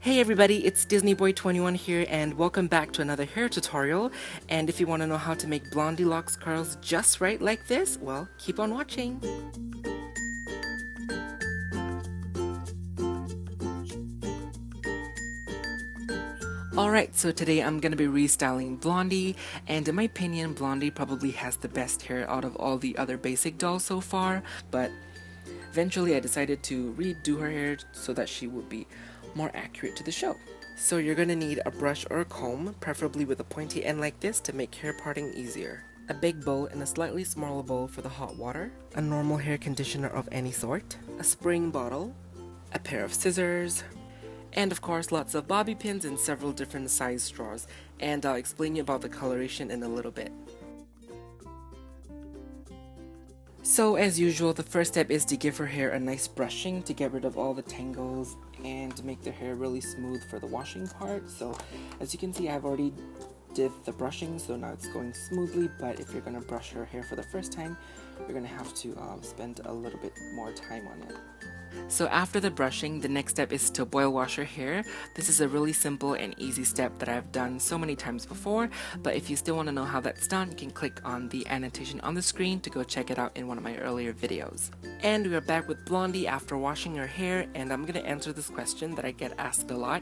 Hey everybody, it's DisneyBoy21 here and welcome back to another hair tutorial. And if you want to know how to make Blondie locks curls just right like this, well, keep on watching. Alright, so today I'm going to be restyling Blondie, and in my opinion, Blondie probably has the best hair out of all the other basic dolls so far, but eventually I decided to redo her hair so that she would be more accurate to the show. So you're going to need a brush or a comb, preferably with a pointy end like this to make hair parting easier. A big bowl and a slightly smaller bowl for the hot water, a normal hair conditioner of any sort, a spraying bottle, a pair of scissors, and of course lots of bobby pins and several different size straws, and I'll explain you about the coloration in a little bit. So as usual, the first step is to give her hair a nice brushing to get rid of all the tangles and to make the hair really smooth for the washing part. So as you can see, I've already did the brushing, so now it's going smoothly, but if you're going to brush her hair for the first time, you're going to have to spend a little bit more time on it. So after the brushing, the next step is to boil wash your hair. This is a really simple and easy step that I've done so many times before, but if you still want to know how that's done, you can click on the annotation on the screen to go check it out in one of my earlier videos. And we are back with Blondie after washing her hair, and I'm going to answer this question that I get asked a lot.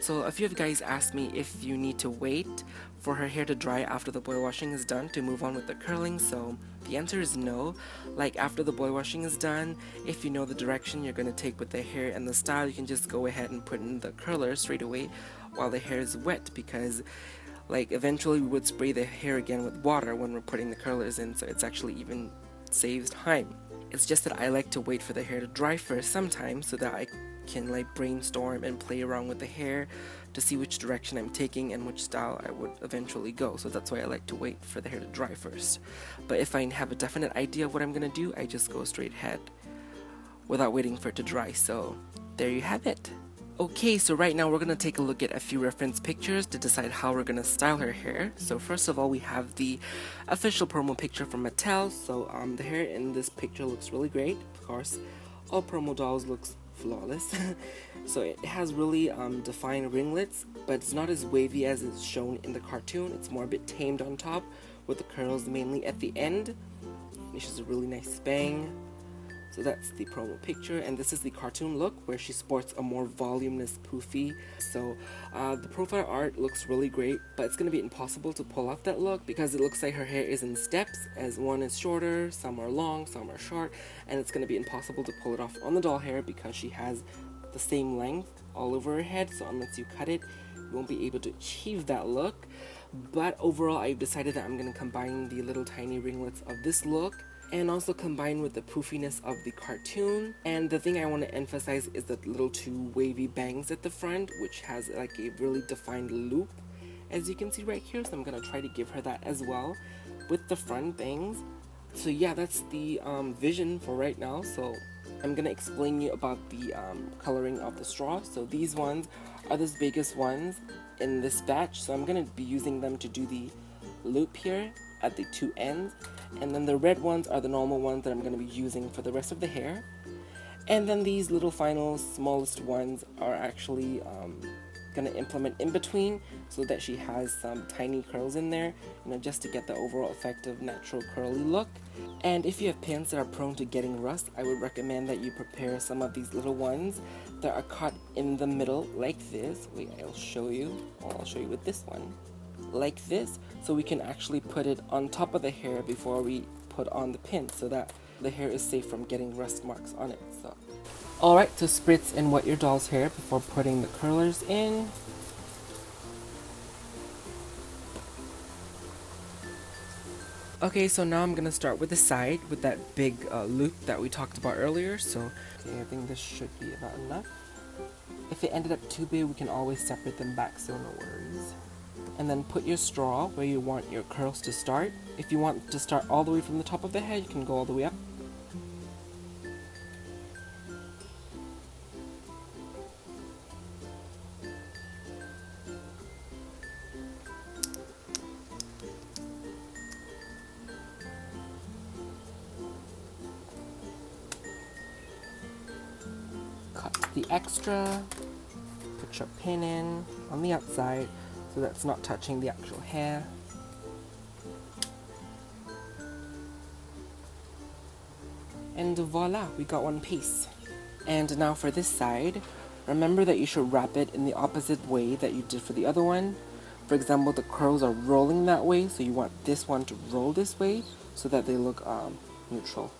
So a few of you guys asked me if you need to wait for her hair to dry after the boil washing is done to move on with the curling, so the answer is no. Like after the boil washing is done, if you know the direction you're going to take with the hair and the style, you can just go ahead and put in the curler straight away while the hair is wet, because like eventually we would spray the hair again with water when we're putting the curlers in, so it's actually even saves time. It's just that I like to wait for the hair to dry first sometimes so that I can like brainstorm and play around with the hair to see which direction I'm taking and which style I would eventually go. So that's why I like to wait for the hair to dry first. But if I have a definite idea of what I'm gonna do, I just go straight ahead without waiting for it to dry. So there you have it. Okay, so right now we're going to take a look at a few reference pictures to decide how we're going to style her hair. So first of all, we have the official promo picture from Mattel. So the hair in this picture looks really great. Of course, all promo dolls looks flawless. So it has really defined ringlets, but it's not as wavy as it's shown in the cartoon. It's more a bit tamed on top, with the curls mainly at the end, which is a really nice bang. So that's the promo picture, and this is the cartoon look where she sports a more voluminous poofy. So the profile art looks really great, but it's going to be impossible to pull off that look because it looks like her hair is in steps, as one is shorter, some are long, some are short, and it's going to be impossible to pull it off on the doll hair because she has the same length all over her head, so unless you cut it, you won't be able to achieve that look. But overall, I've decided that I'm going to combine the little tiny ringlets of this look and also combine with the poofiness of the cartoon. And the thing I want to emphasize is the little two wavy bangs at the front, which has like a really defined loop, as you can see right here. So I'm going to try to give her that as well with the front bangs. So yeah, that's the vision for right now. So I'm going to explain you about the coloring of the straw. So these ones are the biggest ones in this batch, so I'm going to be using them to do the loop here at the two ends, and then the red ones are the normal ones that I'm going to be using for the rest of the hair, and then these little final smallest ones are actually going to implement in between so that she has some tiny curls in there, just to get the overall effective natural curly look. And if you have pins that are prone to getting rust, I would recommend that you prepare some of these little ones that are cut in the middle like this. Wait, I'll show you with this one, like this, so we can actually put it on top of the hair before we put on the pin so that the hair is safe from getting rust marks on it. So alright, so spritz and wet your doll's hair before putting the curlers in. Okay, so now I'm going to start with the side with that big loop that we talked about earlier. So okay, I think this should be about enough. If it ended up too big, we can always separate them back, so no worries. And then put your straw where you want your curls to start. If you want to start all the way from the top of the head, you can go all the way up. Cut the extra, put extra pin in on the outside so that's not touching the actual hair. And voila, we got one piece. And now for this side, remember that you should wrap it in the opposite way that you did for the other one. For example, the curls are rolling that way, so you want this one to roll this way so that they look neutral.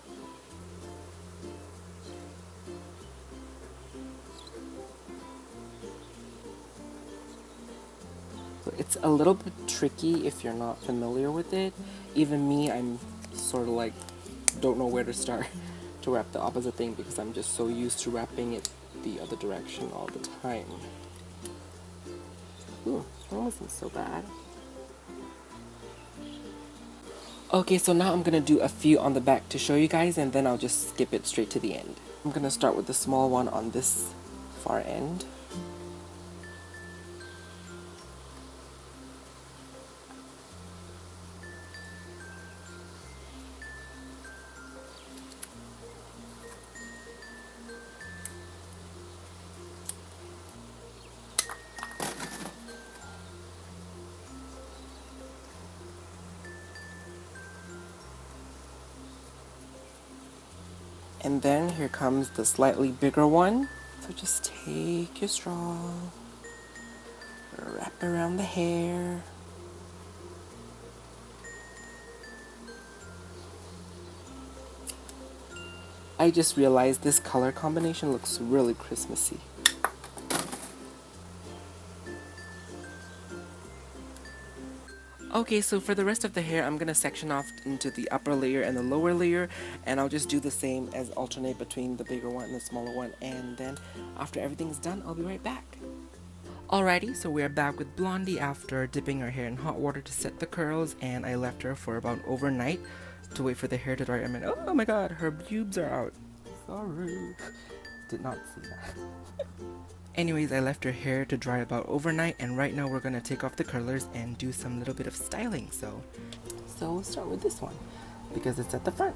So it's a little bit tricky if you're not familiar with it. Even me, I'm sort of like, don't know where to start to wrap the opposite thing because I'm just so used to wrapping it the other direction all the time. Ooh, that wasn't so bad. Okay, so now I'm gonna do a few on the back to show you guys, and then I'll just skip it straight to the end. I'm gonna start with the small one on this far end. And then here comes the slightly bigger one. So just take your straw, wrap around the hair. I just realized this color combination looks really Christmassy. Okay, so for the rest of the hair, I'm gonna section off into the upper layer and the lower layer, and I'll just do the same as alternate between the bigger one and the smaller one, and then after everything's done, I'll be right back. Alrighty, so we're back with Blondie after dipping her hair in hot water to set the curls, and I left her for about overnight to wait for the hair to dry. I mean, oh my god, her pubes are out. Sorry. Did not see that. Anyways, I left her hair to dry about overnight, and right now we're gonna take off the curlers and do some little bit of styling. So we'll start with this one because it's at the front.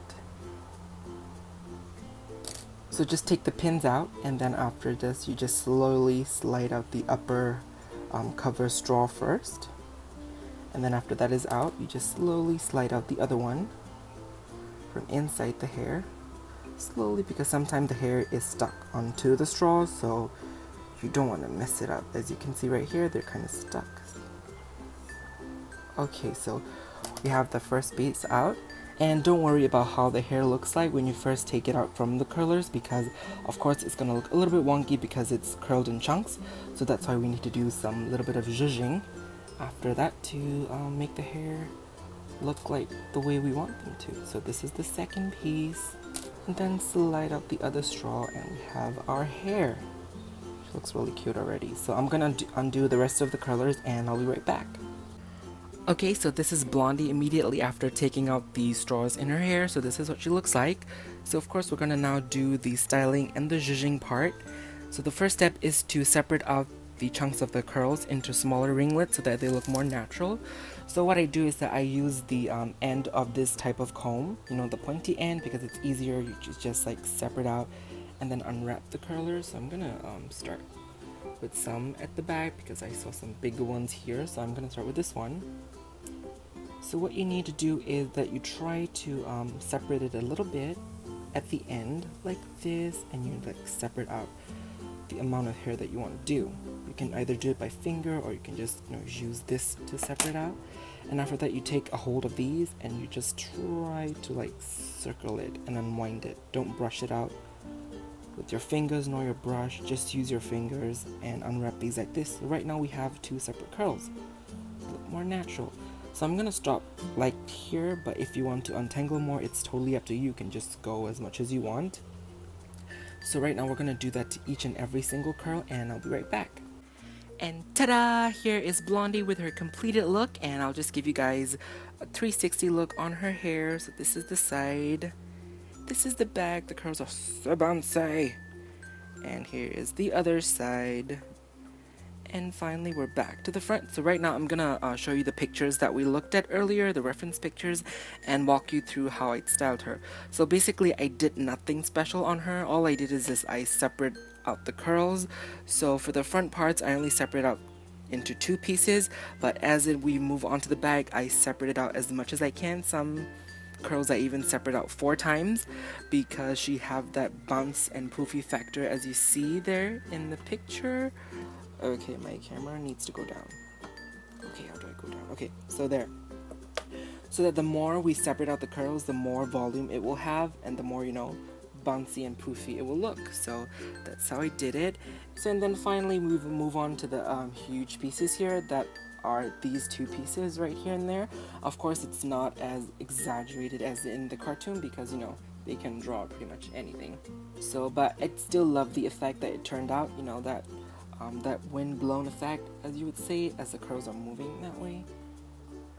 So just take the pins out, and then after this, you just slowly slide out the upper cover straw first, and then after that is out, you just slowly slide out the other one from inside the hair, slowly, because sometimes the hair is stuck onto the straws, so you don't want to mess it up. As you can see right here, they're kind of stuck. Okay, so we have the first piece out, and don't worry about how the hair looks like when you first take it out from the curlers, because of course it's going to look a little bit wonky because it's curled in chunks, so that's why we need to do some little bit of zhuzhing after that to make the hair look like the way we want them to. So this is the second piece, and then slide out the other straw, and we have our hair. Looks really cute already. So I'm gonna undo the rest of the curlers, and I'll be right back. Okay, so this is Blondie immediately after taking out the straws in her hair. So this is what she looks like. So of course we're gonna now do the styling and the zhuzhing part. So the first step is to separate out the chunks of the curls into smaller ringlets so that they look more natural. So what I do is that I use the end of this type of comb, you know, the pointy end, because it's easier. You just like separate out and then unwrap the curlers. So I'm gonna start with some at the back because I saw some bigger ones here, so I'm gonna start with this one. So what you need to do is that you try to separate it a little bit at the end like this, and you like separate out the amount of hair that you want to do. You can either do it by finger, or you can just use this to separate out. And after that, you take a hold of these and you just try to like circle it and unwind it. Don't brush it out with your fingers nor your brush, just use your fingers and unwrap these like this. So right now we have two separate curls. Look more natural. So I'm gonna stop like here, but if you want to untangle more, it's totally up to you. You can just go as much as you want. So right now we're gonna do that to each and every single curl, and I'll be right back. And ta-da! Here is Blondie with her completed look, and I'll just give you guys a 360 look on her hair. So this is the side. This is the back. The curls are so bouncy. And here is the other side. And finally, we're back to the front. So right now, I'm gonna show you the pictures that we looked at earlier, the reference pictures, and walk you through how I styled her. So basically, I did nothing special on her. All I did is this: I out the curls. So for the front parts, I only separate out into 2 pieces, but we move on to the bag, I separate it out as much as I can. Some curls I even separate out 4 times because she have that bounce and poofy factor as you see there in the picture. Okay, my camera needs to go down. Okay, how do I go down? Okay, so there. So that the more we separate out the curls, the more volume it will have, and the more, you know, bouncy and poofy it will look. So that's how I did it. So and then finally we move on to the huge pieces here that are these 2 pieces right here and there. Of course, it's not as exaggerated as in the cartoon because, you know, they can draw pretty much anything. So, but I still love the effect that it turned out, you know, that wind-blown effect, as you would say, as the curls are moving that way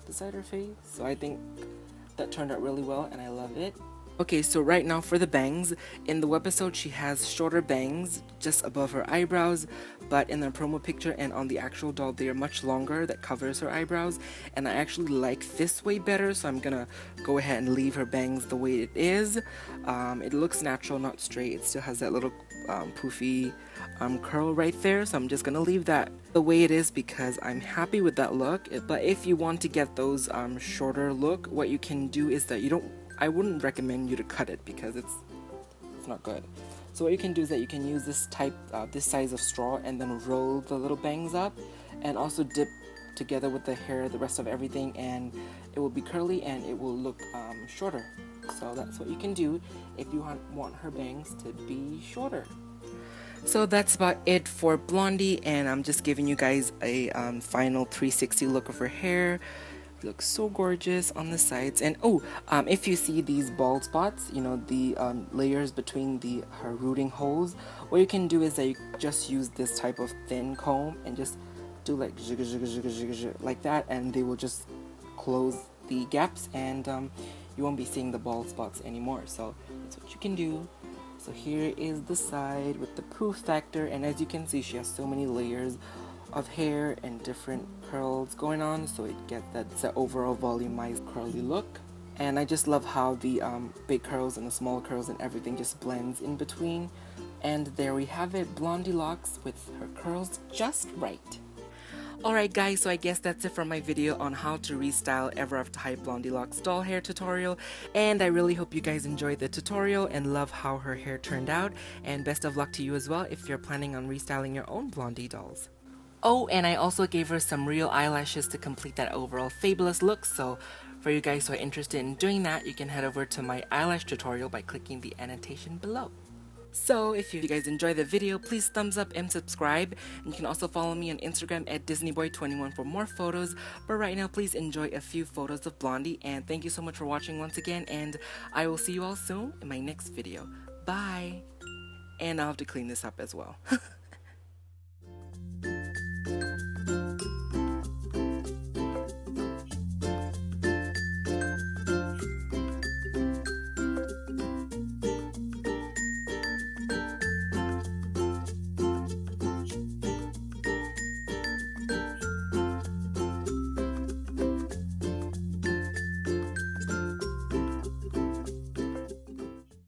beside her face. So I think that turned out really well and I love it. Okay, so right now for the bangs, in the webisode she has shorter bangs just above her eyebrows, but in the promo picture and on the actual doll they are much longer, that covers her eyebrows, and I actually like this way better, so I'm gonna go ahead and leave her bangs the way it is. It looks natural, not straight. It still has that little poofy curl right there, so I'm just gonna leave that the way it is because I'm happy with that look. But if you want to get those shorter look, what you can do is that I wouldn't recommend you to cut it because it's not good. So what you can do is that you can use this size of straw and then roll the little bangs up and also dip together with the hair the rest of everything, and it will be curly and it will look shorter. So that's what you can do if you want her bangs to be shorter. So that's about it for Blondie, and I'm just giving you guys a final 360 look of her hair. Looks so gorgeous on the sides. And if you see these bald spots, you know, the layers between her rooting holes, what you can do is that you just use this type of thin comb and just do like like that, and they will just close the gaps, and you won't be seeing the bald spots anymore. So that's what you can do. So here is the side with the poof factor, and as you can see, she has so many layers of hair and different curls going on, so it gets that overall volumized curly look. And I just love how the big curls and the small curls and everything just blends in between. And there we have it, Blondie locks with her curls just right. Alright guys, so I guess that's it for my video on how to restyle Ever After High Blondie Locks doll hair tutorial, and I really hope you guys enjoyed the tutorial and love how her hair turned out, and best of luck to you as well if you're planning on restyling your own Blondie dolls. Oh, and I also gave her some real eyelashes to complete that overall fabulous look, so for you guys who are interested in doing that, you can head over to my eyelash tutorial by clicking the annotation below. So if you guys enjoyed the video, please thumbs up and subscribe. And you can also follow me on Instagram at DisneyBoy21 for more photos. But right now, please enjoy a few photos of Blondie. And thank you so much for watching once again. And I will see you all soon in my next video. Bye! And I'll have to clean this up as well.